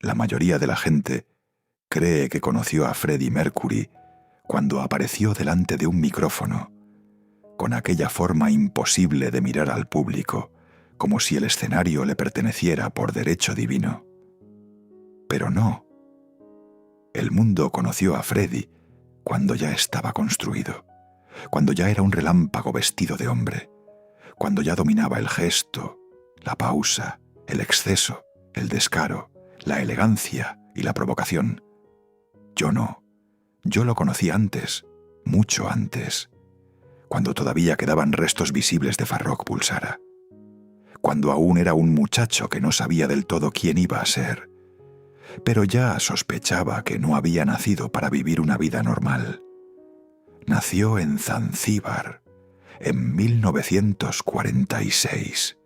La mayoría de la gente cree que conoció a Freddie Mercury cuando apareció delante de un micrófono, con aquella forma imposible de mirar al público, como si el escenario le perteneciera por derecho divino. Pero no. El mundo conoció a Freddie cuando ya estaba construido, cuando ya era un relámpago vestido de hombre, cuando ya dominaba el gesto, la pausa, el exceso, el descaro, la elegancia y la provocación. Yo no. Yo lo conocí antes, mucho antes, cuando todavía quedaban restos visibles de Farrokh Bulsara, cuando aún era un muchacho que no sabía del todo quién iba a ser, pero ya sospechaba que no había nacido para vivir una vida normal. Nació en Zanzíbar, en 1946.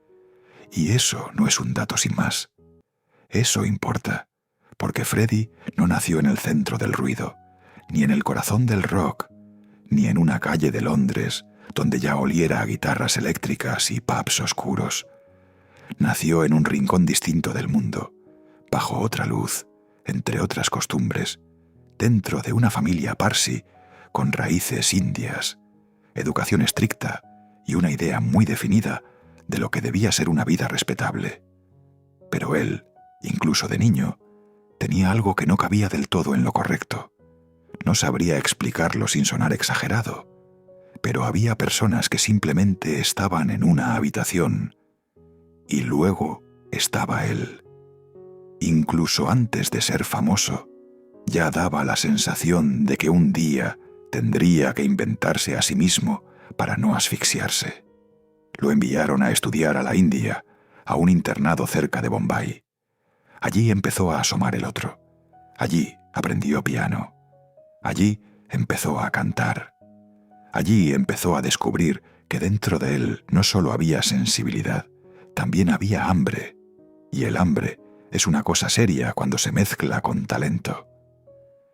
Y eso no es un dato sin más. Eso importa, porque Freddie no nació en el centro del ruido, ni en el corazón del rock, ni en una calle de Londres donde ya oliera a guitarras eléctricas y pubs oscuros. Nació en un rincón distinto del mundo, bajo otra luz, entre otras costumbres, dentro de una familia parsi con raíces indias, educación estricta y una idea muy definida de lo que debía ser una vida respetable. Pero él, incluso de niño, tenía algo que no cabía del todo en lo correcto. No sabría explicarlo sin sonar exagerado, pero había personas que simplemente estaban en una habitación y luego estaba él. Incluso antes de ser famoso, ya daba la sensación de que un día tendría que inventarse a sí mismo para no asfixiarse. Lo enviaron a estudiar a la India, a un internado cerca de Bombay. Allí empezó a asomar el otro. Allí aprendió piano. Allí empezó a cantar. Allí empezó a descubrir que dentro de él no solo había sensibilidad, también había hambre. Y el hambre es una cosa seria cuando se mezcla con talento.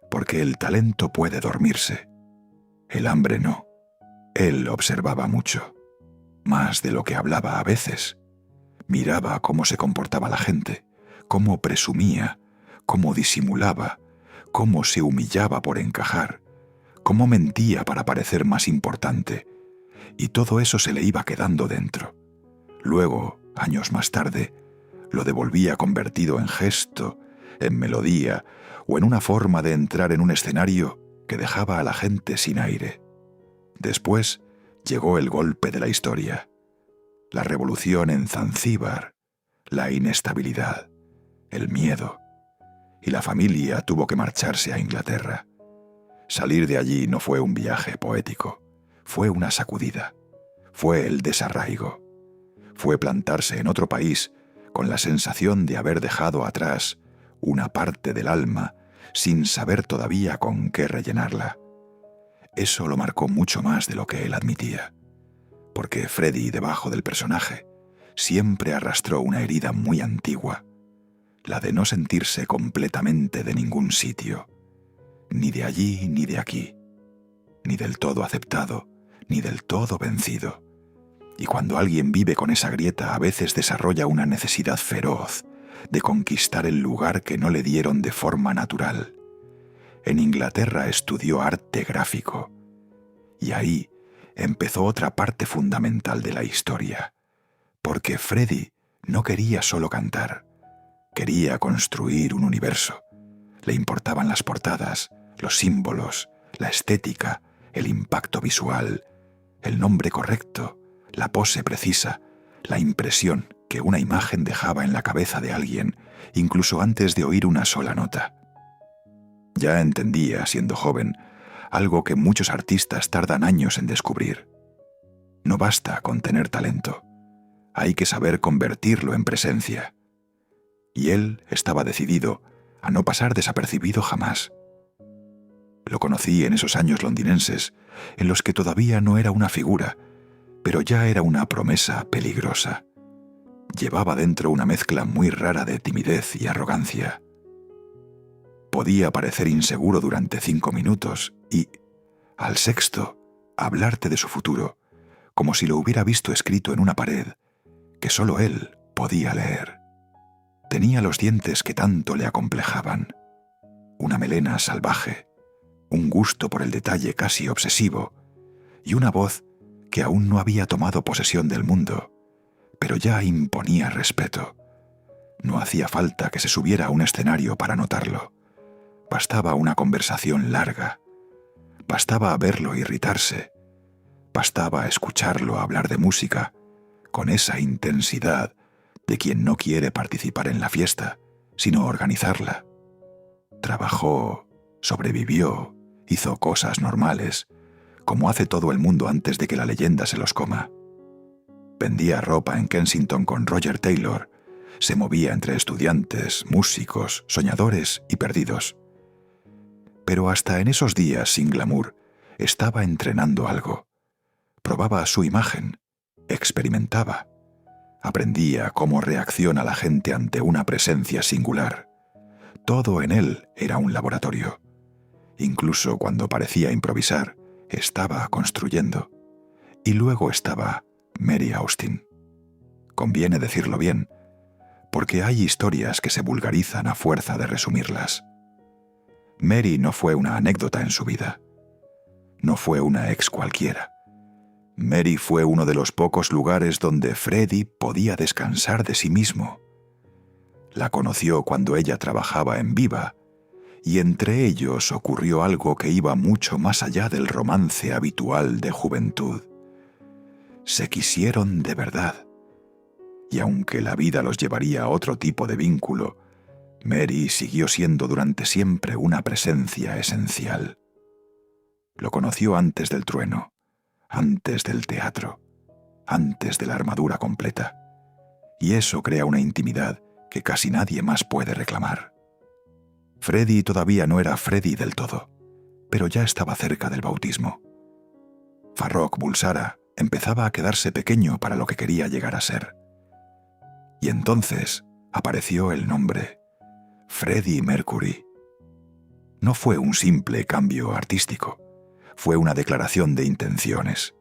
Porque el talento puede dormirse. El hambre no. Él observaba mucho, más de lo que hablaba a veces. Miraba cómo se comportaba la gente, cómo presumía, cómo disimulaba, cómo se humillaba por encajar, cómo mentía para parecer más importante, y todo eso se le iba quedando dentro. Luego, años más tarde, lo devolvía convertido en gesto, en melodía o en una forma de entrar en un escenario que dejaba a la gente sin aire. Después llegó el golpe de la historia, la revolución en Zanzíbar, la inestabilidad, el miedo, y la familia tuvo que marcharse a Inglaterra. Salir de allí no fue un viaje poético, fue una sacudida, fue el desarraigo, fue plantarse en otro país con la sensación de haber dejado atrás una parte del alma sin saber todavía con qué rellenarla. Eso lo marcó mucho más de lo que él admitía, porque Freddie, debajo del personaje, siempre arrastró una herida muy antigua, la de no sentirse completamente de ningún sitio, ni de allí ni de aquí, ni del todo aceptado, ni del todo vencido. Y cuando alguien vive con esa grieta, a veces desarrolla una necesidad feroz de conquistar el lugar que no le dieron de forma natural. En Inglaterra estudió arte gráfico, y ahí empezó otra parte fundamental de la historia, porque Freddie no quería solo cantar, quería construir un universo. Le importaban las portadas, los símbolos, la estética, el impacto visual, el nombre correcto, la pose precisa, la impresión que una imagen dejaba en la cabeza de alguien, incluso antes de oír una sola nota. Ya entendía, siendo joven, algo que muchos artistas tardan años en descubrir. No basta con tener talento, hay que saber convertirlo en presencia. Y él estaba decidido a no pasar desapercibido jamás. Lo conocí en esos años londinenses, en los que todavía no era una figura, pero ya era una promesa peligrosa. Llevaba dentro una mezcla muy rara de timidez y arrogancia. Podía parecer inseguro durante 5 minutos y, al sexto, hablarte de su futuro, como si lo hubiera visto escrito en una pared que solo él podía leer. Tenía los dientes que tanto le acomplejaban, una melena salvaje, un gusto por el detalle casi obsesivo y una voz que aún no había tomado posesión del mundo, pero ya imponía respeto. No hacía falta que se subiera a un escenario para notarlo. Bastaba una conversación larga. Bastaba verlo irritarse. Bastaba escucharlo hablar de música con esa intensidad de quien no quiere participar en la fiesta, sino organizarla. Trabajó, sobrevivió, hizo cosas normales, como hace todo el mundo antes de que la leyenda se los coma. Vendía ropa en Kensington con Roger Taylor, se movía entre estudiantes, músicos, soñadores y perdidos. Pero hasta en esos días sin glamour estaba entrenando algo. Probaba su imagen, experimentaba, aprendía cómo reacciona la gente ante una presencia singular. Todo en él era un laboratorio. Incluso cuando parecía improvisar, estaba construyendo. Y luego estaba Mary Austin. Conviene decirlo bien, porque hay historias que se vulgarizan a fuerza de resumirlas. Mary no fue una anécdota en su vida. No fue una ex cualquiera. Mary fue uno de los pocos lugares donde Freddie podía descansar de sí mismo. La conoció cuando ella trabajaba en Viva, y entre ellos ocurrió algo que iba mucho más allá del romance habitual de juventud. Se quisieron de verdad, y aunque la vida los llevaría a otro tipo de vínculo, Mary siguió siendo durante siempre una presencia esencial. Lo conoció antes del trueno, antes del teatro, antes de la armadura completa, y eso crea una intimidad que casi nadie más puede reclamar. Freddie todavía no era Freddie del todo, pero ya estaba cerca del bautismo. Farrokh Bulsara empezaba a quedarse pequeño para lo que quería llegar a ser. Y entonces apareció el nombre, Freddie Mercury. No fue un simple cambio artístico, fue una declaración de intenciones.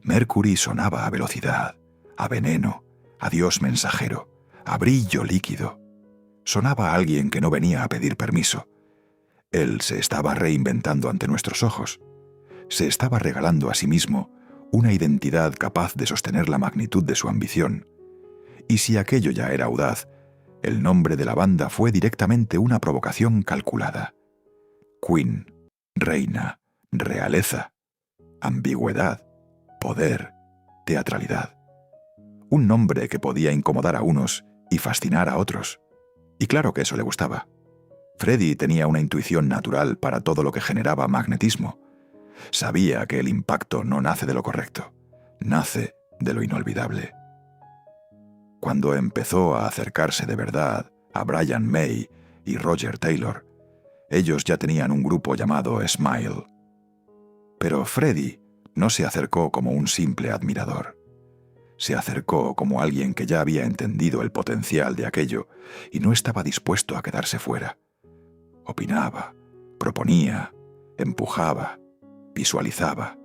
Mercury sonaba a velocidad, a veneno, a dios mensajero, a brillo líquido. Sonaba a alguien que no venía a pedir permiso. Él se estaba reinventando ante nuestros ojos. Se estaba regalando a sí mismo una identidad capaz de sostener la magnitud de su ambición. Y si aquello ya era audaz, el nombre de la banda fue directamente una provocación calculada. Queen, reina, realeza, ambigüedad, poder, teatralidad. Un nombre que podía incomodar a unos y fascinar a otros. Y claro que eso le gustaba. Freddie tenía una intuición natural para todo lo que generaba magnetismo. Sabía que el impacto no nace de lo correcto, nace de lo inolvidable. Cuando empezó a acercarse de verdad a Brian May y Roger Taylor, ellos ya tenían un grupo llamado Smile. Pero Freddie no se acercó como un simple admirador. Se acercó como alguien que ya había entendido el potencial de aquello y no estaba dispuesto a quedarse fuera. Opinaba, proponía, empujaba, visualizaba.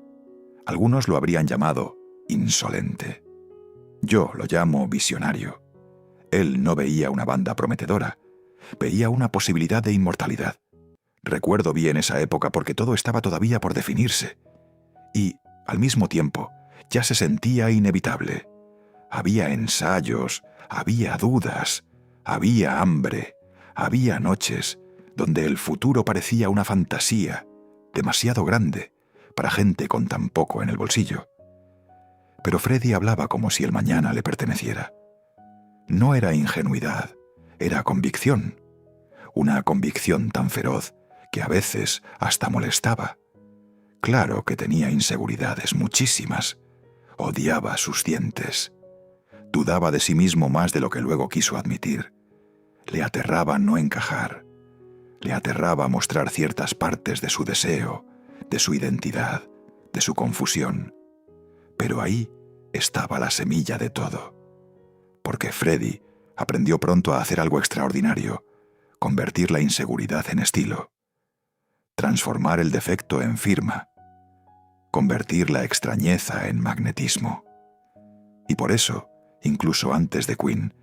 Algunos lo habrían llamado insolente. Yo lo llamo visionario. Él no veía una banda prometedora, veía una posibilidad de inmortalidad. Recuerdo bien esa época porque todo estaba todavía por definirse. Y, al mismo tiempo, ya se sentía inevitable. Había ensayos, había dudas, había hambre, había noches donde el futuro parecía una fantasía demasiado grande para gente con tan poco en el bolsillo. Pero Freddie hablaba como si el mañana le perteneciera. No era ingenuidad, era convicción. Una convicción tan feroz que a veces hasta molestaba. Claro que tenía inseguridades muchísimas. Odiaba sus dientes. Dudaba de sí mismo más de lo que luego quiso admitir. Le aterraba no encajar. Le aterraba mostrar ciertas partes de su deseo, de su identidad, de su confusión. Pero ahí estaba la semilla de todo. Porque Freddie aprendió pronto a hacer algo extraordinario, convertir la inseguridad en estilo, transformar el defecto en firma, convertir la extrañeza en magnetismo. Y por eso, incluso antes de Queen,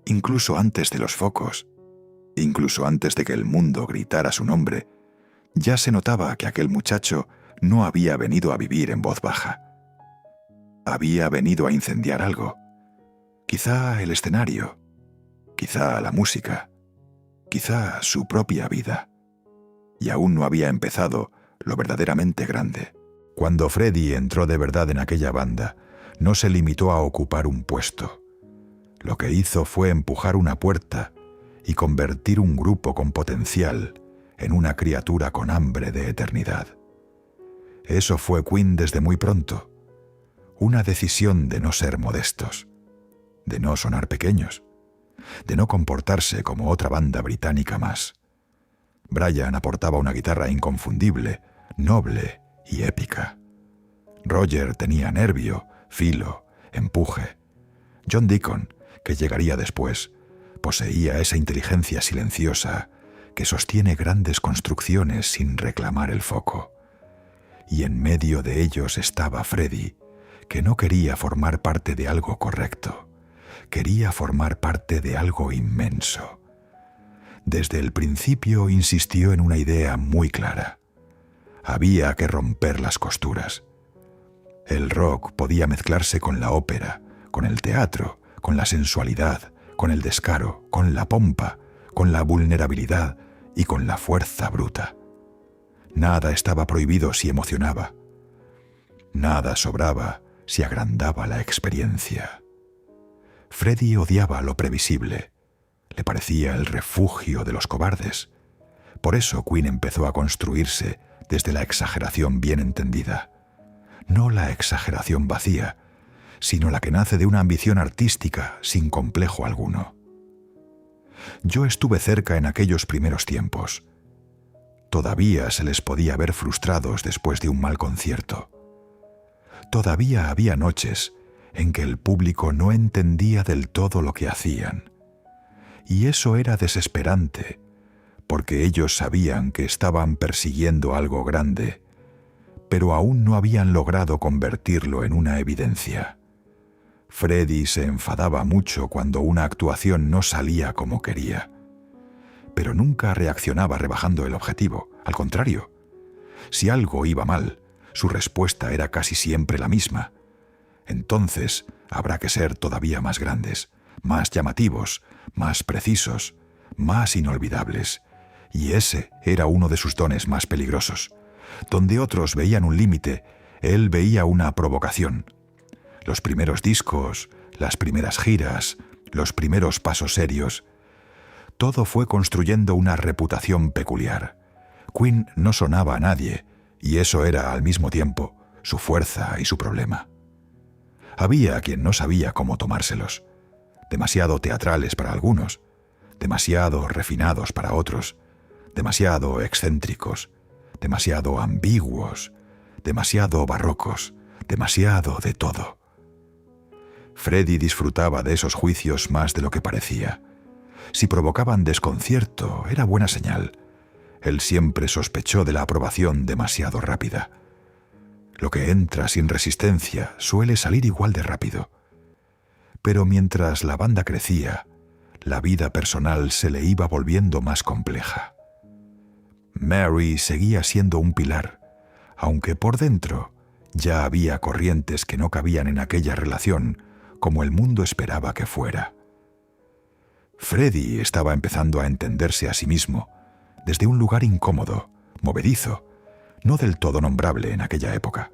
incluso antes de los focos, incluso antes de que el mundo gritara su nombre, ya se notaba que aquel muchacho no había venido a vivir en voz baja. Había venido a incendiar algo. Quizá el escenario, quizá la música, quizá su propia vida. Y aún no había empezado lo verdaderamente grande. Cuando Freddie entró de verdad en aquella banda, no se limitó a ocupar un puesto. Lo que hizo fue empujar una puerta y convertir un grupo con potencial en una criatura con hambre de eternidad. Eso fue Queen desde muy pronto. Una decisión de no ser modestos, de no sonar pequeños, de no comportarse como otra banda británica más. Brian aportaba una guitarra inconfundible, noble y épica. Roger tenía nervio, filo, empuje. John Deacon, que llegaría después, poseía esa inteligencia silenciosa que sostiene grandes construcciones sin reclamar el foco. Y en medio de ellos estaba Freddie, que no quería formar parte de algo correcto, quería formar parte de algo inmenso. Desde el principio insistió en una idea muy clara. Había que romper las costuras. El rock podía mezclarse con la ópera, con el teatro, con la sensualidad, con el descaro, con la pompa, con la vulnerabilidad y con la fuerza bruta. Nada estaba prohibido si emocionaba. Nada sobraba si agrandaba la experiencia. Freddie odiaba lo previsible. Le parecía el refugio de los cobardes. Por eso Queen empezó a construirse desde la exageración bien entendida. No la exageración vacía, sino la que nace de una ambición artística sin complejo alguno. Yo estuve cerca en aquellos primeros tiempos. Todavía se les podía ver frustrados después de un mal concierto. Todavía había noches en que el público no entendía del todo lo que hacían. Y eso era desesperante, porque ellos sabían que estaban persiguiendo algo grande, pero aún no habían logrado convertirlo en una evidencia. Freddie se enfadaba mucho cuando una actuación no salía como quería, pero nunca reaccionaba rebajando el objetivo. Al contrario, si algo iba mal, su respuesta era casi siempre la misma. Entonces habrá que ser todavía más grandes, más llamativos, más precisos, más inolvidables. Y ese era uno de sus dones más peligrosos. Donde otros veían un límite, él veía una provocación. Los primeros discos, las primeras giras, los primeros pasos serios, todo fue construyendo una reputación peculiar. Queen no sonaba a nadie, y eso era al mismo tiempo su fuerza y su problema. Había quien no sabía cómo tomárselos, demasiado teatrales para algunos, demasiado refinados para otros, demasiado excéntricos, demasiado ambiguos, demasiado barrocos, demasiado de todo. Freddie disfrutaba de esos juicios más de lo que parecía. Si provocaban desconcierto, era buena señal. Él siempre sospechó de la aprobación demasiado rápida. Lo que entra sin resistencia suele salir igual de rápido. Pero mientras la banda crecía, la vida personal se le iba volviendo más compleja. Mary seguía siendo un pilar, aunque por dentro ya había corrientes que no cabían en aquella relación como el mundo esperaba que fuera. Freddie estaba empezando a entenderse a sí mismo desde un lugar incómodo, movedizo, no del todo nombrable en aquella época.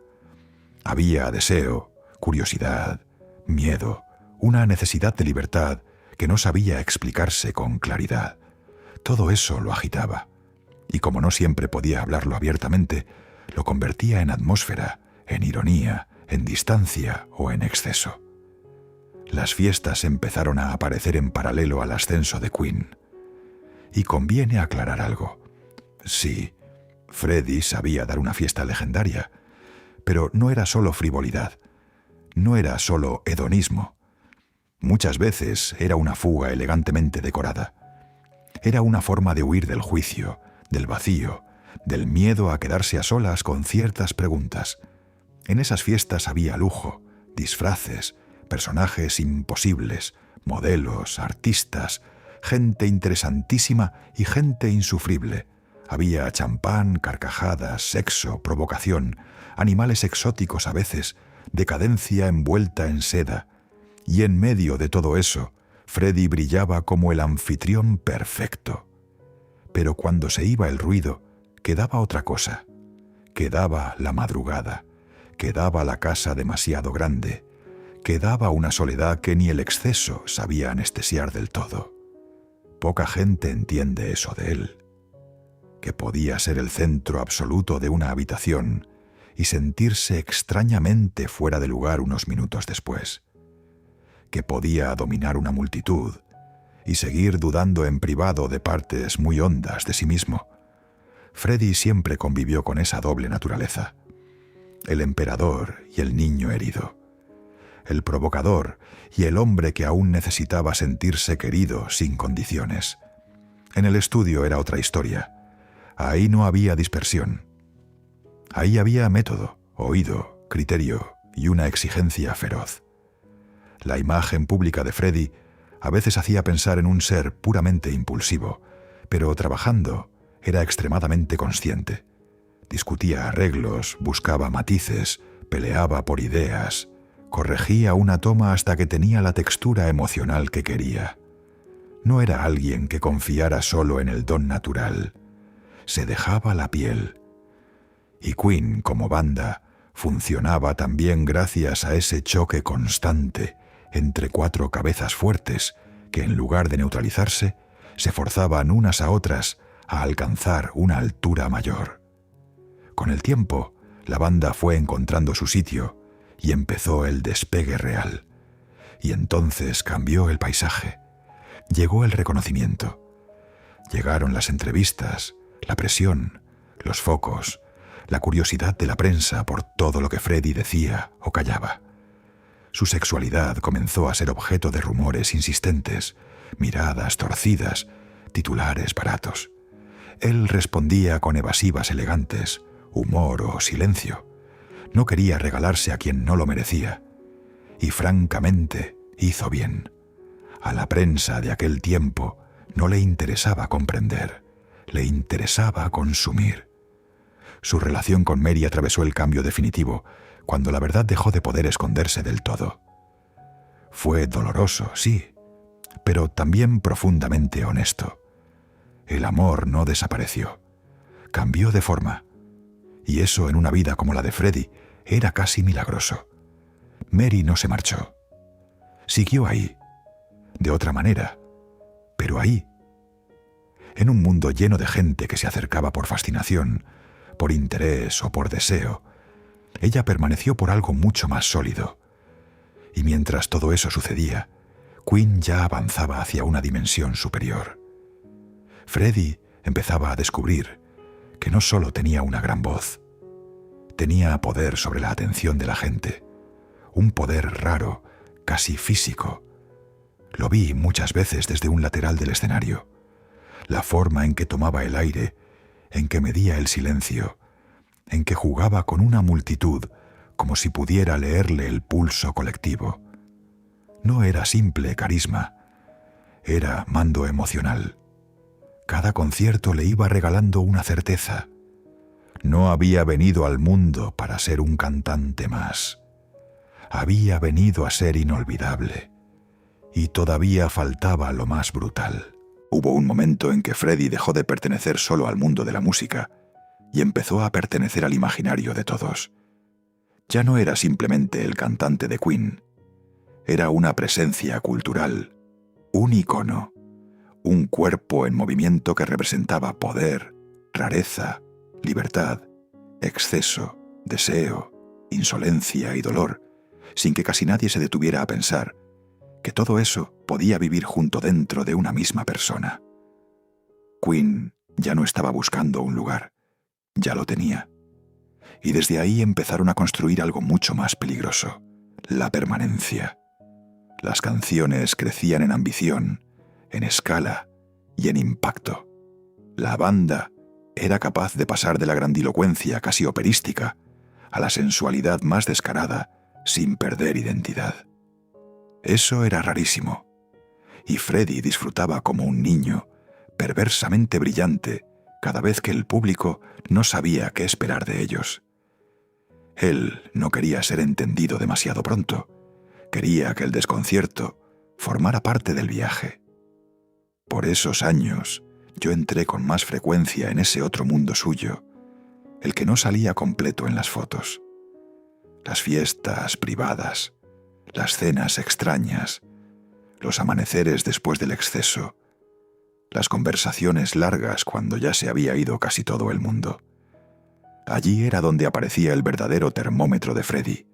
Había deseo, curiosidad, miedo, una necesidad de libertad que no sabía explicarse con claridad. Todo eso lo agitaba, y como no siempre podía hablarlo abiertamente, lo convertía en atmósfera, en ironía, en distancia o en exceso. Las fiestas empezaron a aparecer en paralelo al ascenso de Queen. Y conviene aclarar algo. Sí, Freddie sabía dar una fiesta legendaria, pero no era solo frivolidad, no era solo hedonismo. Muchas veces era una fuga elegantemente decorada. Era una forma de huir del juicio, del vacío, del miedo a quedarse a solas con ciertas preguntas. En esas fiestas había lujo, disfraces, personajes imposibles, modelos, artistas, gente interesantísima y gente insufrible. Había champán, carcajadas, sexo, provocación, animales exóticos a veces, decadencia envuelta en seda. Y en medio de todo eso, Freddie brillaba como el anfitrión perfecto. Pero cuando se iba el ruido, quedaba otra cosa. Quedaba la madrugada, quedaba la casa demasiado grande, quedaba una soledad que ni el exceso sabía anestesiar del todo. Poca gente entiende eso de él, que podía ser el centro absoluto de una habitación y sentirse extrañamente fuera de lugar unos minutos después, que podía dominar una multitud y seguir dudando en privado de partes muy hondas de sí mismo. Freddie siempre convivió con esa doble naturaleza, el emperador y el niño herido, el provocador y el hombre que aún necesitaba sentirse querido sin condiciones. En el estudio era otra historia. Ahí no había dispersión. Ahí había método, oído, criterio y una exigencia feroz. La imagen pública de Freddie a veces hacía pensar en un ser puramente impulsivo, pero trabajando era extremadamente consciente. Discutía arreglos, buscaba matices, peleaba por ideas, corregía una toma hasta que tenía la textura emocional que quería. No era alguien que confiara solo en el don natural. Se dejaba la piel. Y Queen, como banda, funcionaba también gracias a ese choque constante entre cuatro cabezas fuertes que, en lugar de neutralizarse, se forzaban unas a otras a alcanzar una altura mayor. Con el tiempo, la banda fue encontrando su sitio y empezó el despegue real. Y entonces cambió el paisaje. Llegó el reconocimiento. Llegaron las entrevistas, la presión, los focos, la curiosidad de la prensa por todo lo que Freddie decía o callaba. Su sexualidad comenzó a ser objeto de rumores insistentes, miradas torcidas, titulares baratos. Él respondía con evasivas elegantes, humor o silencio. No quería regalarse a quien no lo merecía. Y francamente hizo bien. A la prensa de aquel tiempo no le interesaba comprender, le interesaba consumir. Su relación con Mary atravesó el cambio definitivo, cuando la verdad dejó de poder esconderse del todo. Fue doloroso, sí, pero también profundamente honesto. El amor no desapareció, cambió de forma, y eso en una vida como la de Freddie era casi milagroso. Mary no se marchó. Siguió ahí, de otra manera, pero ahí. En un mundo lleno de gente que se acercaba por fascinación, por interés o por deseo, ella permaneció por algo mucho más sólido. Y mientras todo eso sucedía, Queen ya avanzaba hacia una dimensión superior. Freddie empezaba a descubrir que no solo tenía una gran voz, tenía poder sobre la atención de la gente, un poder raro, casi físico. Lo vi muchas veces desde un lateral del escenario. La forma en que tomaba el aire, en que medía el silencio, en que jugaba con una multitud como si pudiera leerle el pulso colectivo. No era simple carisma, era mando emocional. Cada concierto le iba regalando una certeza. No había venido al mundo para ser un cantante más. Había venido a ser inolvidable. Y todavía faltaba lo más brutal. Hubo un momento en que Freddie dejó de pertenecer solo al mundo de la música y empezó a pertenecer al imaginario de todos. Ya no era simplemente el cantante de Queen. Era una presencia cultural, un icono, un cuerpo en movimiento que representaba poder, rareza, libertad, exceso, deseo, insolencia y dolor, sin que casi nadie se detuviera a pensar que todo eso podía vivir junto dentro de una misma persona. Queen ya no estaba buscando un lugar, ya lo tenía. Y desde ahí empezaron a construir algo mucho más peligroso, la permanencia. Las canciones crecían en ambición, en escala y en impacto. La banda era capaz de pasar de la grandilocuencia casi operística a la sensualidad más descarada sin perder identidad. Eso era rarísimo. Y Freddie disfrutaba como un niño, perversamente brillante, cada vez que el público no sabía qué esperar de ellos. Él no quería ser entendido demasiado pronto. Quería que el desconcierto formara parte del viaje. Por esos años, yo entré con más frecuencia en ese otro mundo suyo, el que no salía completo en las fotos. Las fiestas privadas, las cenas extrañas, los amaneceres después del exceso, las conversaciones largas cuando ya se había ido casi todo el mundo. Allí era donde aparecía el verdadero termómetro de Freddie.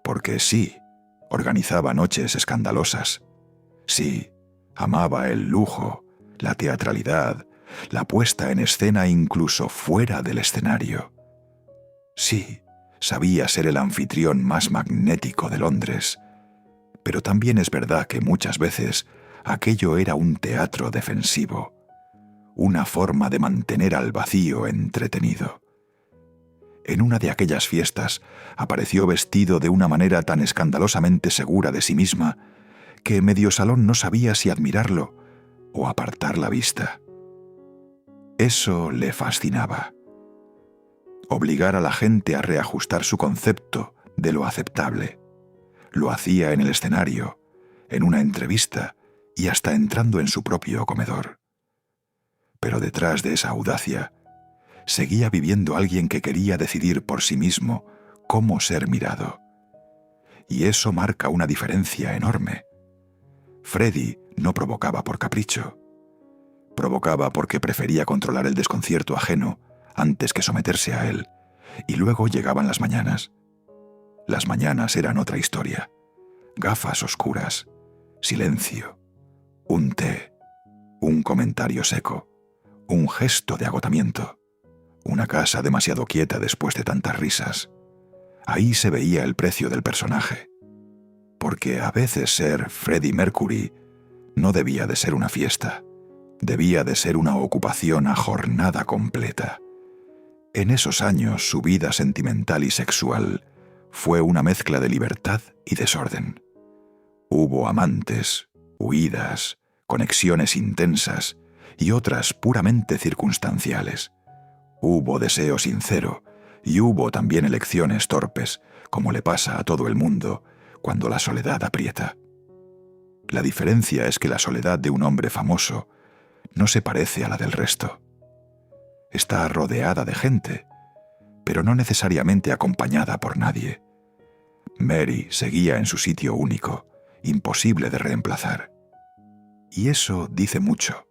Porque sí, organizaba noches escandalosas. Sí, amaba el lujo, la teatralidad, la puesta en escena incluso fuera del escenario. Sí, sabía ser el anfitrión más magnético de Londres, pero también es verdad que muchas veces aquello era un teatro defensivo, una forma de mantener al vacío entretenido. En una de aquellas fiestas apareció vestido de una manera tan escandalosamente segura de sí misma que medio salón no sabía si admirarlo o apartar la vista. Eso le fascinaba. Obligar a la gente a reajustar su concepto de lo aceptable. Lo hacía en el escenario, en una entrevista y hasta entrando en su propio comedor. Pero detrás de esa audacia, seguía viviendo alguien que quería decidir por sí mismo cómo ser mirado. Y eso marca una diferencia enorme. Freddie no provocaba por capricho. Provocaba porque prefería controlar el desconcierto ajeno antes que someterse a él. Y luego llegaban las mañanas. Las mañanas eran otra historia. Gafas oscuras, silencio, un té, un comentario seco, un gesto de agotamiento, una casa demasiado quieta después de tantas risas. Ahí se veía el precio del personaje. Porque a veces ser Freddie Mercury no debía de ser una fiesta, debía de ser una ocupación a jornada completa. En esos años su vida sentimental y sexual fue una mezcla de libertad y desorden. Hubo amantes, huidas, conexiones intensas y otras puramente circunstanciales. Hubo deseo sincero y hubo también elecciones torpes, como le pasa a todo el mundo cuando la soledad aprieta. La diferencia es que la soledad de un hombre famoso no se parece a la del resto. Está rodeada de gente, pero no necesariamente acompañada por nadie. Mary seguía en su sitio único, imposible de reemplazar. Y eso dice mucho,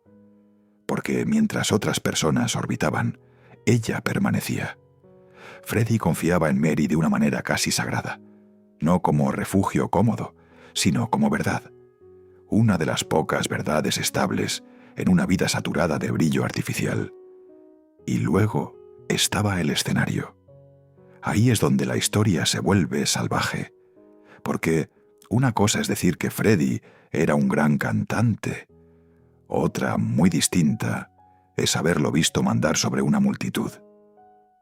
porque mientras otras personas orbitaban, ella permanecía. Freddie confiaba en Mary de una manera casi sagrada, no como refugio cómodo, sino como verdad, una de las pocas verdades estables en una vida saturada de brillo artificial. Y luego estaba el escenario. Ahí es donde la historia se vuelve salvaje, porque una cosa es decir que Freddie era un gran cantante, otra muy distinta es haberlo visto mandar sobre una multitud.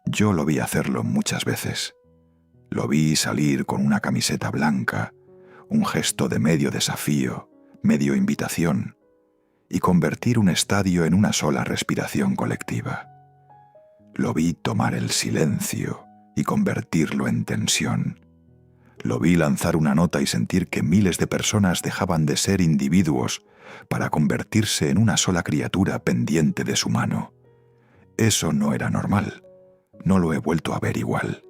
Yo lo vi hacerlo muchas veces. Lo vi salir con una camiseta blanca, un gesto de medio desafío, medio invitación, y convertir un estadio en una sola respiración colectiva. Lo vi tomar el silencio y convertirlo en tensión. Lo vi lanzar una nota y sentir que miles de personas dejaban de ser individuos para convertirse en una sola criatura pendiente de su mano. Eso no era normal. No lo he vuelto a ver igual.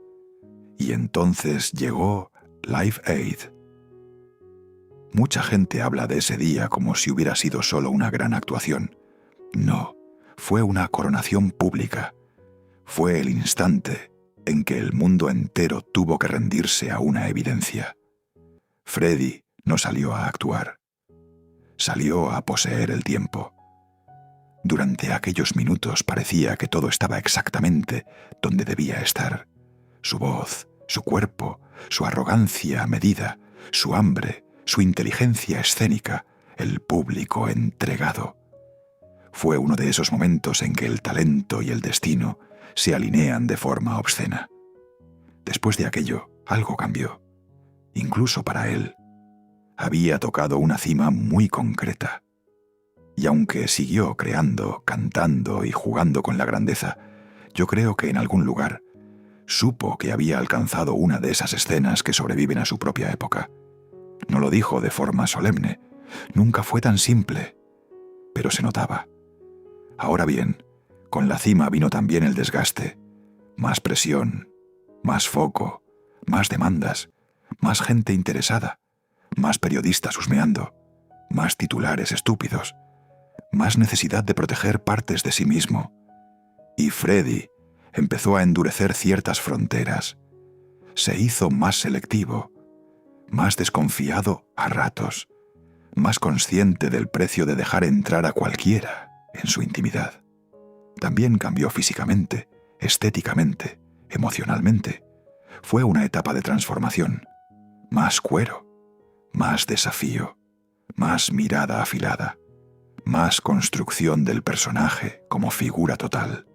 Y entonces llegó Live Aid. Mucha gente habla de ese día como si hubiera sido solo una gran actuación. No, fue una coronación pública. Fue el instante en que el mundo entero tuvo que rendirse a una evidencia. Freddie no salió a actuar. Salió a poseer el tiempo. Durante aquellos minutos parecía que todo estaba exactamente donde debía estar. Su voz, su cuerpo, su arrogancia medida, su hambre, su inteligencia escénica, el público entregado. Fue uno de esos momentos en que el talento y el destino se alinean de forma obscena. Después de aquello, algo cambió, incluso para él. había tocado una cima muy concreta. Y aunque siguió creando, cantando y jugando con la grandeza, yo creo que en algún lugar supo que había alcanzado una de esas escenas que sobreviven a su propia época. No lo dijo de forma solemne, nunca fue tan simple, pero se notaba. Ahora bien, con la cima vino también el desgaste, más presión, más foco, más demandas, más gente interesada, más periodistas husmeando, más titulares estúpidos, más necesidad de proteger partes de sí mismo. Y Freddie empezó a endurecer ciertas fronteras. Se hizo más selectivo, más desconfiado a ratos, más consciente del precio de dejar entrar a cualquiera en su intimidad. También cambió físicamente, estéticamente, emocionalmente. Fue una etapa de transformación. Más cuero, más desafío, más mirada afilada, más construcción del personaje como figura total.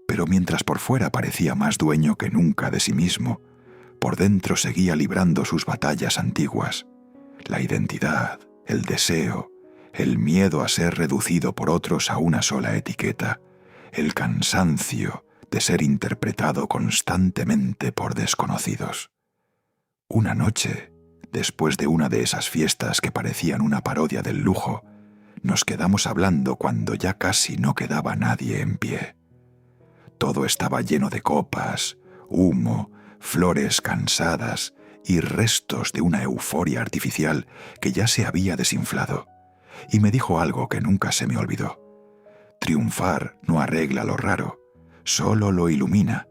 Pero mientras por fuera parecía más dueño que nunca de sí mismo, por dentro seguía librando sus batallas antiguas. La identidad, el deseo, el miedo a ser reducido por otros a una sola etiqueta, el cansancio de ser interpretado constantemente por desconocidos. Una noche, después de una de esas fiestas que parecían una parodia del lujo, nos quedamos hablando cuando ya casi no quedaba nadie en pie. Todo estaba lleno de copas, humo, flores cansadas y restos de una euforia artificial que ya se había desinflado, y me dijo algo que nunca se me olvidó. Triunfar no arregla lo raro, solo lo ilumina.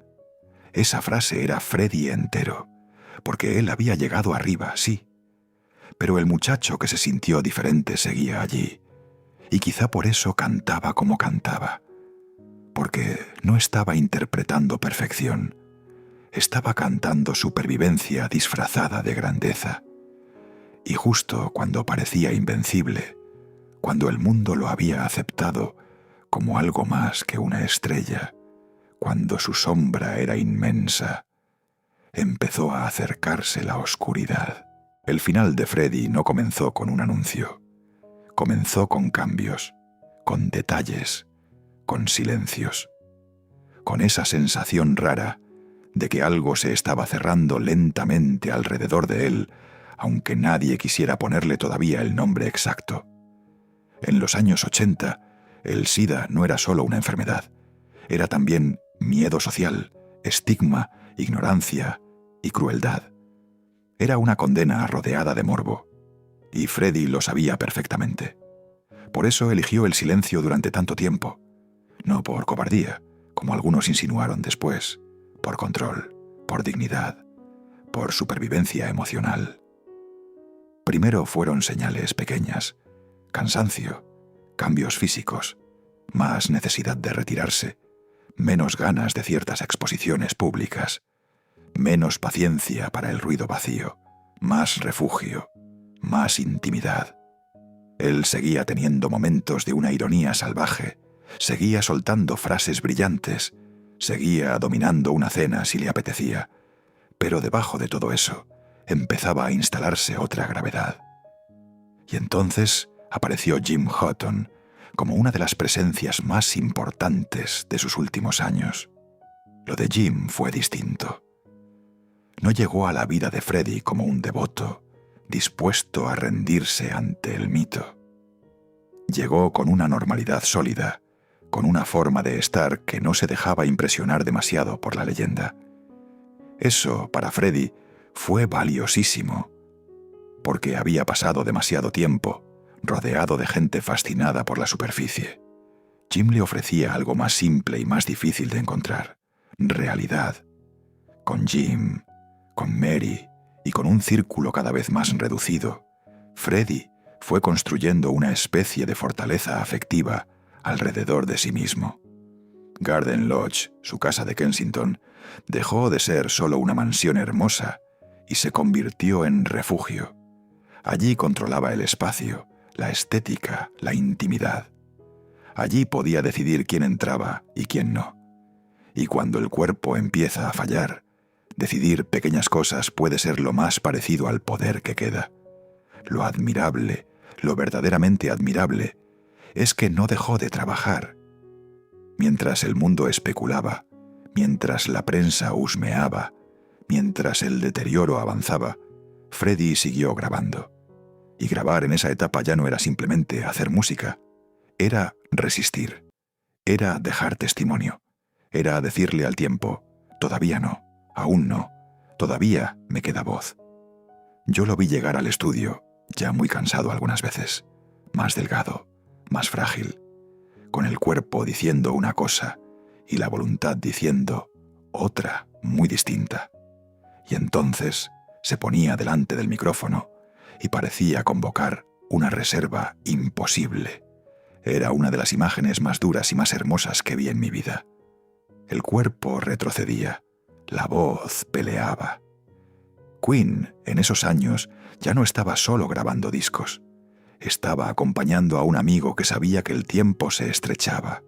Esa frase era Freddie entero, porque él había llegado arriba, sí. Pero el muchacho que se sintió diferente seguía allí, y quizá por eso cantaba como cantaba, porque no estaba interpretando perfección, estaba cantando supervivencia disfrazada de grandeza. Y justo cuando parecía invencible, cuando el mundo lo había aceptado como algo más que una estrella, cuando su sombra era inmensa, empezó a acercarse la oscuridad. El final de Freddie no comenzó con un anuncio. Comenzó con cambios, con detalles, con silencios, con esa sensación rara de que algo se estaba cerrando lentamente alrededor de él, aunque nadie quisiera ponerle todavía el nombre exacto. En los años 80, el SIDA no era solo una enfermedad, era también miedo social, estigma, ignorancia y crueldad. Era una condena rodeada de morbo, y Freddie lo sabía perfectamente. Por eso eligió el silencio durante tanto tiempo, no por cobardía, como algunos insinuaron después, por control, por dignidad, por supervivencia emocional. Primero fueron señales pequeñas, cansancio, cambios físicos, más necesidad de retirarse, menos ganas de ciertas exposiciones públicas, menos paciencia para el ruido vacío, más refugio, más intimidad. Él seguía teniendo momentos de una ironía salvaje, seguía soltando frases brillantes, seguía dominando una cena si le apetecía, pero debajo de todo eso empezaba a instalarse otra gravedad. Y entonces apareció Jim Houghton como una de las presencias más importantes de sus últimos años. Lo de Jim fue distinto. No llegó a la vida de Freddie como un devoto, dispuesto a rendirse ante el mito. Llegó con una normalidad sólida, con una forma de estar que no se dejaba impresionar demasiado por la leyenda. Eso, para Freddie, fue valiosísimo, porque había pasado demasiado tiempo rodeado de gente fascinada por la superficie. Jim le ofrecía algo más simple y más difícil de encontrar: realidad. Con Jim, con Mary y con un círculo cada vez más reducido, Freddie fue construyendo una especie de fortaleza afectiva alrededor de sí mismo. Garden Lodge, su casa de Kensington, dejó de ser solo una mansión hermosa y se convirtió en refugio. Allí controlaba el espacio, la estética, la intimidad. Allí podía decidir quién entraba y quién no. Y cuando el cuerpo empieza a fallar, decidir pequeñas cosas puede ser lo más parecido al poder que queda. lo admirable, lo verdaderamente admirable, es que no dejó de trabajar. Mientras el mundo especulaba, mientras la prensa husmeaba, mientras el deterioro avanzaba, Freddie siguió grabando. Y grabar en esa etapa ya no era simplemente hacer música, era resistir, era dejar testimonio, era decirle al tiempo, todavía no, aún no, todavía me queda voz. Yo lo vi llegar al estudio, ya muy cansado algunas veces, más delgado, más frágil, con el cuerpo diciendo una cosa y la voluntad diciendo otra muy distinta. Y entonces se ponía delante del micrófono y parecía convocar una reserva imposible. Era una de las imágenes más duras y más hermosas que vi en mi vida. El cuerpo retrocedía, la voz peleaba. Queen, en esos años, ya no estaba solo grabando discos. Estaba acompañando a un amigo que sabía que el tiempo se estrechaba.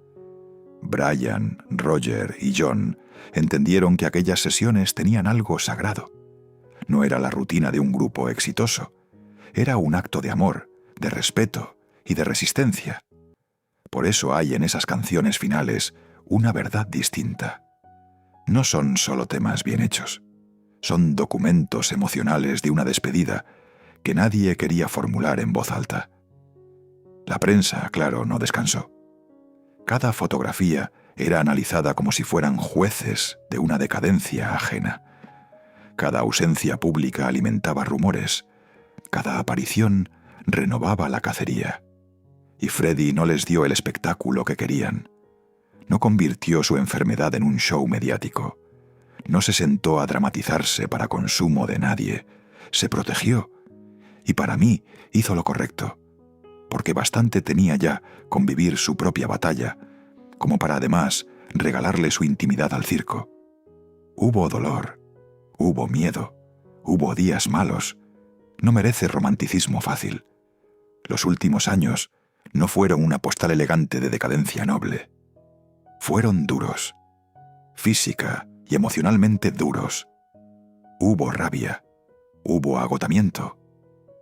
Brian, Roger y John entendieron que aquellas sesiones tenían algo sagrado. No era la rutina de un grupo exitoso. Era un acto de amor, de respeto y de resistencia. Por eso hay en esas canciones finales una verdad distinta. No son solo temas bien hechos. Son documentos emocionales de una despedida que nadie quería formular en voz alta. La prensa, claro, no descansó. Cada fotografía era analizada como si fueran jueces de una decadencia ajena. Cada ausencia pública alimentaba rumores. Cada aparición renovaba la cacería. Y Freddie no les dio el espectáculo que querían. No convirtió su enfermedad en un show mediático. No se sentó a dramatizarse para consumo de nadie. Se protegió. Y para mí hizo lo correcto. Porque bastante tenía ya con vivir su propia batalla, como para además regalarle su intimidad al circo. Hubo dolor, hubo miedo, hubo días malos. No merece romanticismo fácil. Los últimos años no fueron una postal elegante de decadencia noble. Fueron duros, física y emocionalmente duros. Hubo rabia, hubo agotamiento,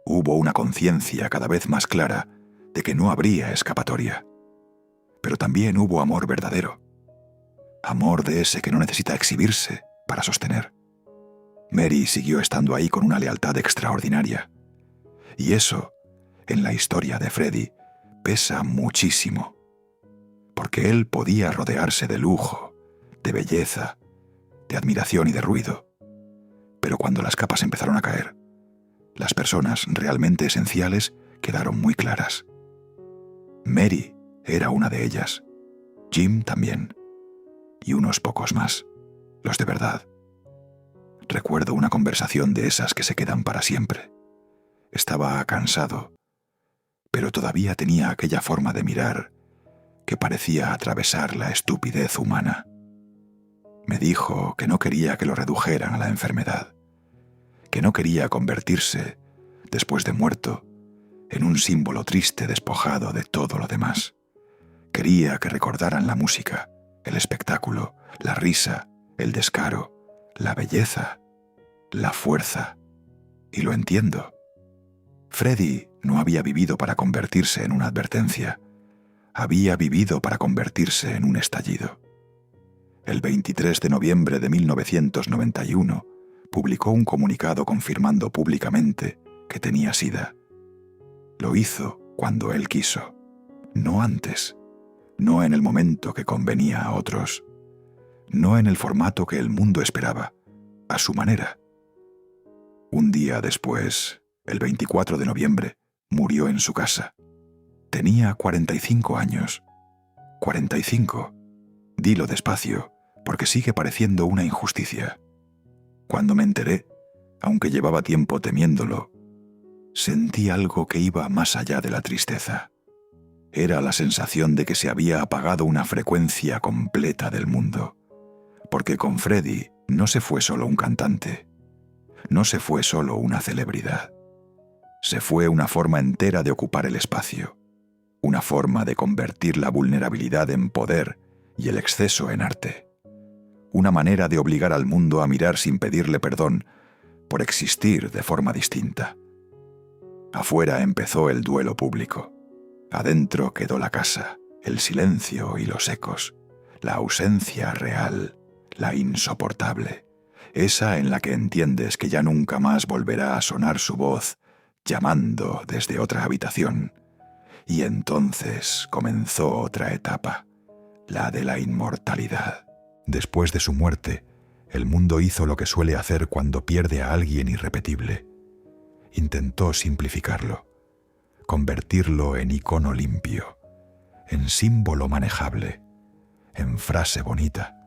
hubo una conciencia cada vez más clara de que no habría escapatoria. Pero también hubo amor verdadero. Amor de ese que no necesita exhibirse para sostener. Mary siguió estando ahí con una lealtad extraordinaria. Y eso, en la historia de Freddie, pesa muchísimo. Porque él podía rodearse de lujo, de belleza, de admiración y de ruido. Pero cuando las capas empezaron a caer, las personas realmente esenciales quedaron muy claras. Mary era una de ellas, Jim también, y unos pocos más, los de verdad. Recuerdo una conversación de esas que se quedan para siempre. Estaba cansado, pero todavía tenía aquella forma de mirar que parecía atravesar la estupidez humana. Me dijo que no quería que lo redujeran a la enfermedad, que no quería convertirse, después de muerto, en un símbolo triste despojado de todo lo demás. Quería que recordaran la música, el espectáculo, la risa, el descaro, la belleza, la fuerza. Y lo entiendo. Freddie no había vivido para convertirse en una advertencia. Había vivido para convertirse en un estallido. El 23 de noviembre de 1991 publicó un comunicado confirmando públicamente que tenía SIDA. Lo hizo cuando él quiso, no antes, no en el momento que convenía a otros, no en el formato que el mundo esperaba, a su manera. Un día después, el 24 de noviembre, murió en su casa. Tenía 45 años. 45. Dilo despacio, porque sigue pareciendo una injusticia. Cuando me enteré, aunque llevaba tiempo temiéndolo, sentí algo que iba más allá de la tristeza. Era la sensación de que se había apagado una frecuencia completa del mundo. Porque con Freddie no se fue solo un cantante, no se fue solo una celebridad. Se fue una forma entera de ocupar el espacio, una forma de convertir la vulnerabilidad en poder y el exceso en arte. Una manera de obligar al mundo a mirar sin pedirle perdón por existir de forma distinta. Afuera empezó el duelo público. Adentro quedó la casa, el silencio y los ecos, la ausencia real, la insoportable, esa en la que entiendes que ya nunca más volverá a sonar su voz, llamando desde otra habitación. Y entonces comenzó otra etapa, la de la inmortalidad. Después de su muerte, el mundo hizo lo que suele hacer cuando pierde a alguien irrepetible. Intentó simplificarlo, convertirlo en icono limpio, en símbolo manejable, en frase bonita.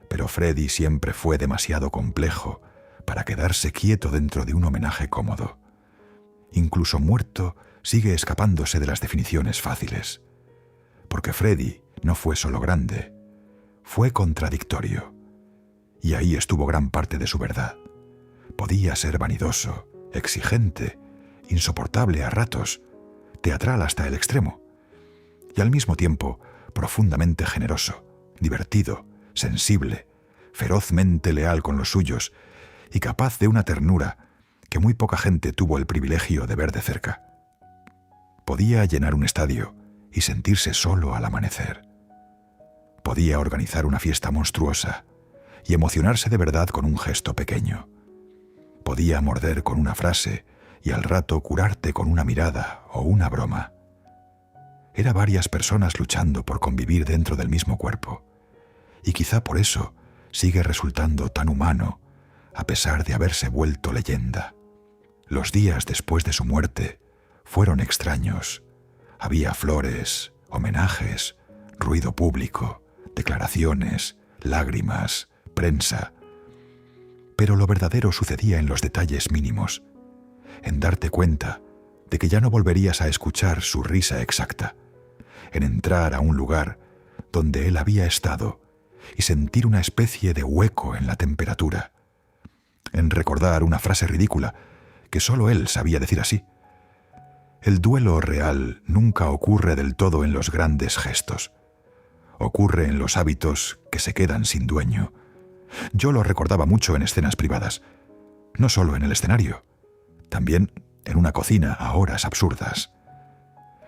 Pero Freddie siempre fue demasiado complejo para quedarse quieto dentro de un homenaje cómodo. Incluso muerto, sigue escapándose de las definiciones fáciles. Porque Freddie no fue solo grande, fue contradictorio. Y ahí estuvo gran parte de su verdad. Podía ser vanidoso, exigente, insoportable a ratos, teatral hasta el extremo, y al mismo tiempo profundamente generoso, divertido, sensible, ferozmente leal con los suyos y capaz de una ternura que muy poca gente tuvo el privilegio de ver de cerca. Podía llenar un estadio y sentirse solo al amanecer. Podía organizar una fiesta monstruosa y emocionarse de verdad con un gesto pequeño. Podía morder con una frase y al rato curarte con una mirada o una broma. Era varias personas luchando por convivir dentro del mismo cuerpo, y quizá por eso sigue resultando tan humano a pesar de haberse vuelto leyenda. Los días después de su muerte fueron extraños. Había flores, homenajes, ruido público, declaraciones, lágrimas, prensa. Pero lo verdadero sucedía en los detalles mínimos, en darte cuenta de que ya no volverías a escuchar su risa exacta, en entrar a un lugar donde él había estado y sentir una especie de hueco en la temperatura, en recordar una frase ridícula que solo él sabía decir así. El duelo real nunca ocurre del todo en los grandes gestos. Ocurre en los hábitos que se quedan sin dueño. Yo lo recordaba mucho en escenas privadas, no solo en el escenario, también en una cocina a horas absurdas,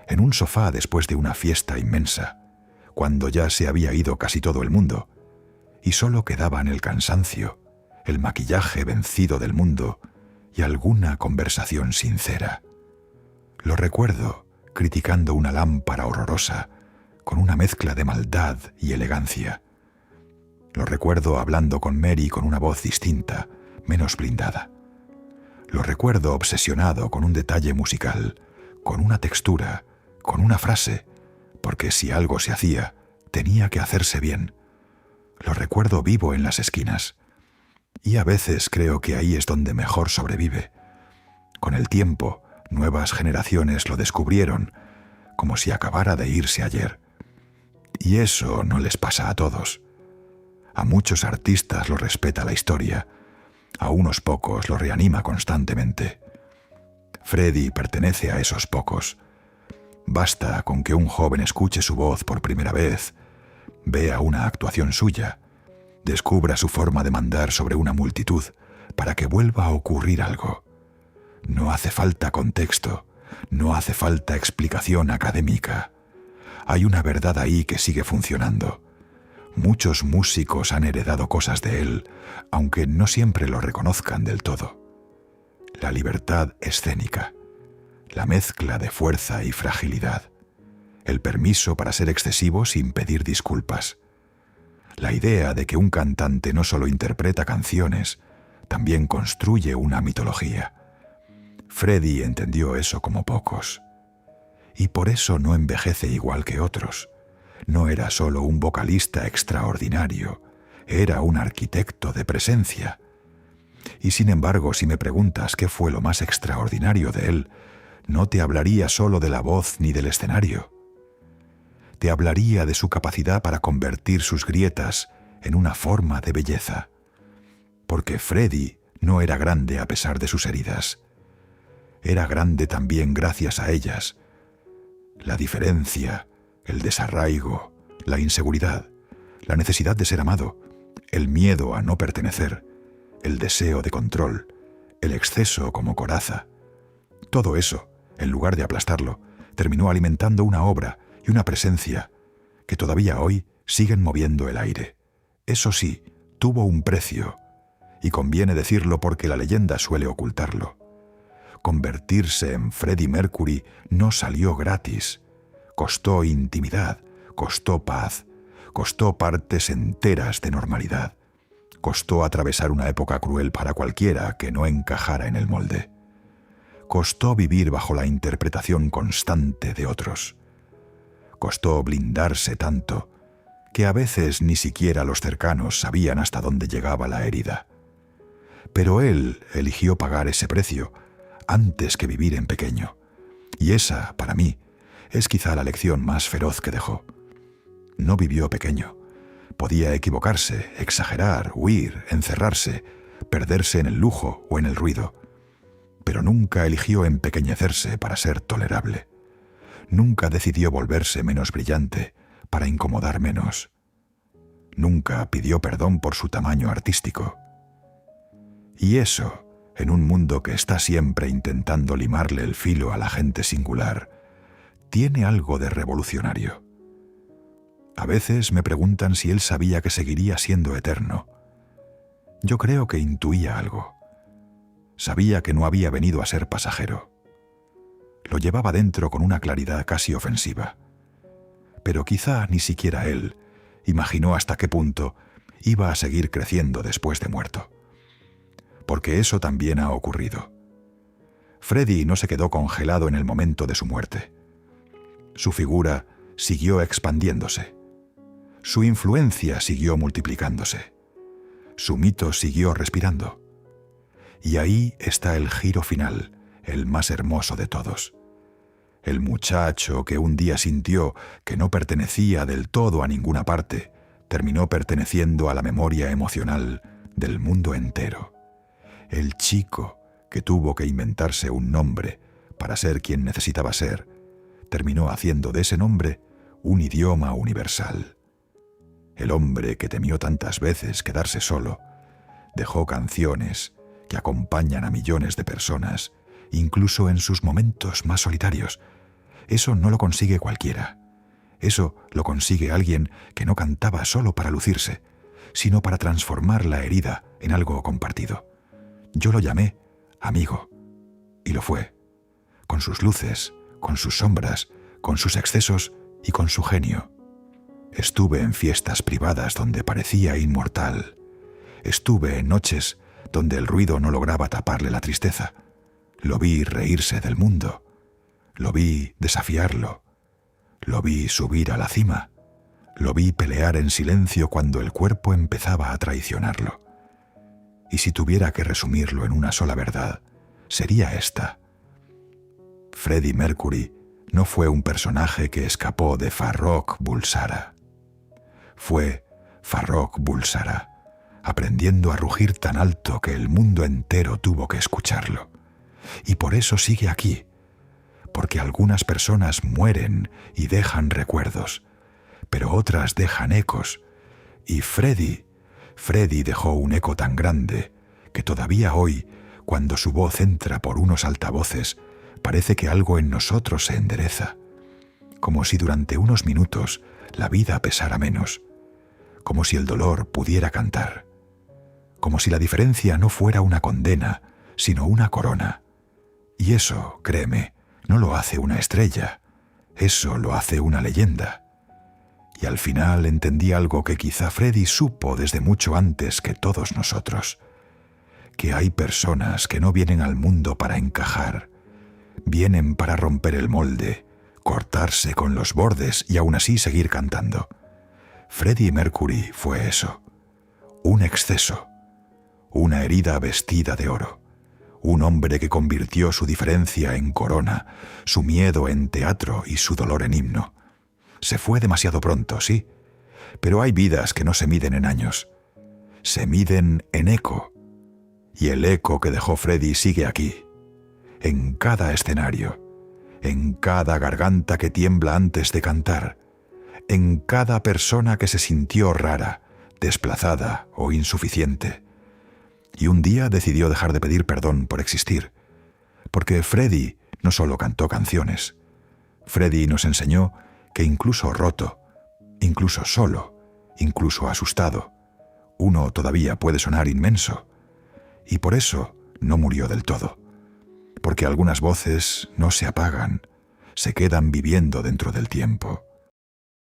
en un sofá después de una fiesta inmensa, cuando ya se había ido casi todo el mundo, y solo quedaban el cansancio, el maquillaje vencido del mundo y alguna conversación sincera. Lo recuerdo criticando una lámpara horrorosa, con una mezcla de maldad y elegancia. Lo recuerdo hablando con Mary con una voz distinta, menos blindada. Lo recuerdo obsesionado con un detalle musical, con una textura, con una frase, porque si algo se hacía, tenía que hacerse bien. Lo recuerdo vivo en las esquinas. Y a veces creo que ahí es donde mejor sobrevive. Con el tiempo, nuevas generaciones lo descubrieron, como si acabara de irse ayer. Y eso no les pasa a todos. A muchos artistas lo respeta la historia, a unos pocos lo reanima constantemente. Freddie pertenece a esos pocos. Basta con que un joven escuche su voz por primera vez, vea una actuación suya, descubra su forma de mandar sobre una multitud para que vuelva a ocurrir algo. No hace falta contexto, no hace falta explicación académica. Hay una verdad ahí que sigue funcionando. Muchos músicos han heredado cosas de él, aunque no siempre lo reconozcan del todo. La libertad escénica, la mezcla de fuerza y fragilidad, el permiso para ser excesivo sin pedir disculpas, la idea de que un cantante no solo interpreta canciones, también construye una mitología. Freddie entendió eso como pocos. Y por eso no envejece igual que otros. No era solo un vocalista extraordinario, era un arquitecto de presencia. Y sin embargo, si me preguntas qué fue lo más extraordinario de él, no te hablaría solo de la voz ni del escenario. Te hablaría de su capacidad para convertir sus grietas en una forma de belleza. Porque Freddie no era grande a pesar de sus heridas. Era grande también gracias a ellas. La diferencia, el desarraigo, la inseguridad, la necesidad de ser amado, el miedo a no pertenecer, el deseo de control, el exceso como coraza. Todo eso, en lugar de aplastarlo, terminó alimentando una obra y una presencia que todavía hoy siguen moviendo el aire. Eso sí, tuvo un precio, y conviene decirlo porque la leyenda suele ocultarlo. Convertirse en Freddie Mercury no salió gratis. Costó intimidad, costó paz, costó partes enteras de normalidad. Costó atravesar una época cruel para cualquiera que no encajara en el molde. Costó vivir bajo la interpretación constante de otros. Costó blindarse tanto que a veces ni siquiera los cercanos sabían hasta dónde llegaba la herida. Pero él eligió pagar ese precio antes que vivir en pequeño. Y esa, para mí, es quizá la lección más feroz que dejó. No vivió pequeño. Podía equivocarse, exagerar, huir, encerrarse, perderse en el lujo o en el ruido. Pero nunca eligió empequeñecerse para ser tolerable. Nunca decidió volverse menos brillante para incomodar menos. Nunca pidió perdón por su tamaño artístico. Y eso, en un mundo que está siempre intentando limarle el filo a la gente singular, tiene algo de revolucionario. A veces me preguntan si él sabía que seguiría siendo eterno. Yo creo que intuía algo. Sabía que no había venido a ser pasajero. Lo llevaba dentro con una claridad casi ofensiva. Pero quizá ni siquiera él imaginó hasta qué punto iba a seguir creciendo después de muerto. Porque eso también ha ocurrido. Freddie no se quedó congelado en el momento de su muerte. Su figura siguió expandiéndose. Su influencia siguió multiplicándose. Su mito siguió respirando. Y ahí está el giro final, el más hermoso de todos. El muchacho que un día sintió que no pertenecía del todo a ninguna parte, terminó perteneciendo a la memoria emocional del mundo entero. El chico que tuvo que inventarse un nombre para ser quien necesitaba ser, terminó haciendo de ese nombre un idioma universal. El hombre que temió tantas veces quedarse solo, dejó canciones que acompañan a millones de personas, incluso en sus momentos más solitarios. Eso no lo consigue cualquiera. Eso lo consigue alguien que no cantaba solo para lucirse, sino para transformar la herida en algo compartido. Yo lo llamé amigo, y lo fue, con sus luces, con sus sombras, con sus excesos y con su genio. Estuve en fiestas privadas donde parecía inmortal. Estuve en noches donde el ruido no lograba taparle la tristeza. Lo vi reírse del mundo. Lo vi desafiarlo. Lo vi subir a la cima. Lo vi pelear en silencio cuando el cuerpo empezaba a traicionarlo. Y si tuviera que resumirlo en una sola verdad, sería esta. Freddie Mercury no fue un personaje que escapó de Farrokh Bulsara. Fue Farrokh Bulsara, aprendiendo a rugir tan alto que el mundo entero tuvo que escucharlo. Y por eso sigue aquí, porque algunas personas mueren y dejan recuerdos, pero otras dejan ecos, y Freddie dejó un eco tan grande que todavía hoy, cuando su voz entra por unos altavoces, parece que algo en nosotros se endereza, como si durante unos minutos la vida pesara menos, como si el dolor pudiera cantar, como si la diferencia no fuera una condena, sino una corona. Y eso, créeme, no lo hace una estrella, eso lo hace una leyenda. Y al final entendí algo que quizá Freddie supo desde mucho antes que todos nosotros, que hay personas que no vienen al mundo para encajar, vienen para romper el molde, cortarse con los bordes y aún así seguir cantando. Freddie Mercury fue eso, un exceso, una herida vestida de oro, un hombre que convirtió su diferencia en corona, su miedo en teatro y su dolor en himno. Se fue demasiado pronto, sí, pero hay vidas que no se miden en años, se miden en eco, y el eco que dejó Freddie sigue aquí, en cada escenario, en cada garganta que tiembla antes de cantar, en cada persona que se sintió rara, desplazada o insuficiente. Y un día decidió dejar de pedir perdón por existir, porque Freddie no solo cantó canciones. Freddie nos enseñó que incluso roto, incluso solo, incluso asustado, uno todavía puede sonar inmenso. Y por eso no murió del todo. Porque algunas voces no se apagan, se quedan viviendo dentro del tiempo.